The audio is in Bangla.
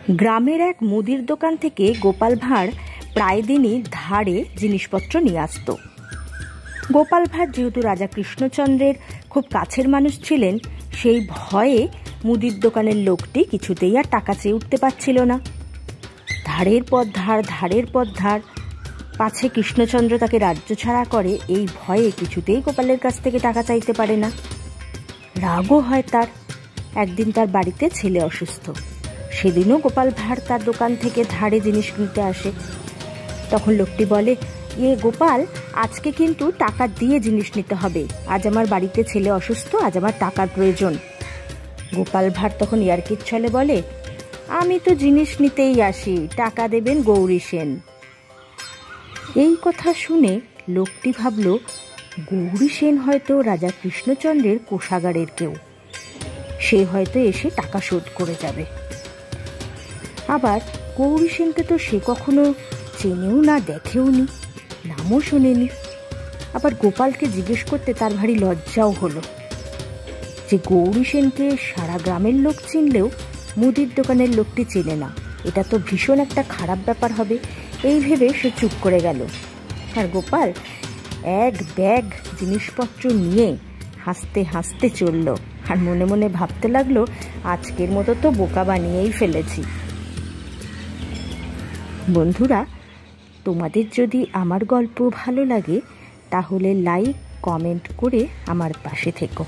গ্রামের এক মুদির দোকান থেকে গোপাল ভাঁড় প্রায় দিনই ধারে জিনিসপত্র নিয়ে আসত। গোপাল ভাঁড় যেহেতু রাজা কৃষ্ণচন্দ্রের খুব কাছের মানুষ ছিলেন, সেই ভয়ে মুদির দোকানের লোকটি কিছুতেই আর টাকা চেয়ে উঠতে পারছিল না। ধারের পর ধার, পাছে কৃষ্ণচন্দ্র তাকে রাজ্য ছাড়া করে, এই ভয়ে কিছুতেই গোপালের কাছ থেকে টাকা চাইতে পারে না। রাগও হয় তার। একদিন তার বাড়িতে ছেলে অসুস্থ। সেদিনও গোপাল ভাঁড় তার দোকান থেকে ধারে জিনিস কিনতে আসে। তখন লোকটি বলে, গোপাল, আজকে কিন্তু টাকা দিয়ে জিনিস নিতে হবে। আজ আমার বাড়িতে ছেলে অসুস্থ, আজ আমার টাকার প্রয়োজন। গোপাল ভাঁড় তখন ইয়ার্কির ছলে বলে, আমি তো জিনিস নিতেই আসি, টাকা দেবেন গৌরী সেন। এই কথা শুনে লোকটি ভাবল, গৌরী সেন হয়তো রাজা কৃষ্ণচন্দ্রের কোষাগারের কেউ, সে হয়তো এসে টাকা শোধ করে যাবে। আবার গৌরী সেনকে তো সে কখনো চেনেও না, দেখেও নি, নামও শোনেনি। আবার গোপালকে জিজ্ঞেস করতে তার ভারী লজ্জাও হলো যে গৌরী সেনকে সারা গ্রামের লোক চিনলেও মুদির দোকানের লোকটি চেনে না। এটা তো ভীষণ একটা খারাপ ব্যাপার হবে। এই ভেবে সে চুপ করে গেল। আর গোপাল এক ব্যাগ জিনিসপত্র নিয়ে হাসতে হাসতে চলল, আর মনে মনে ভাবতে লাগলো, আজকের মতো তো বোকা বানিয়েই ফেলেছি। বন্ধুরা, তোমাদের যদি আমার গল্প ভালো লাগে তাহলে লাইক, কমেন্ট করে আমার পাশে থেকো।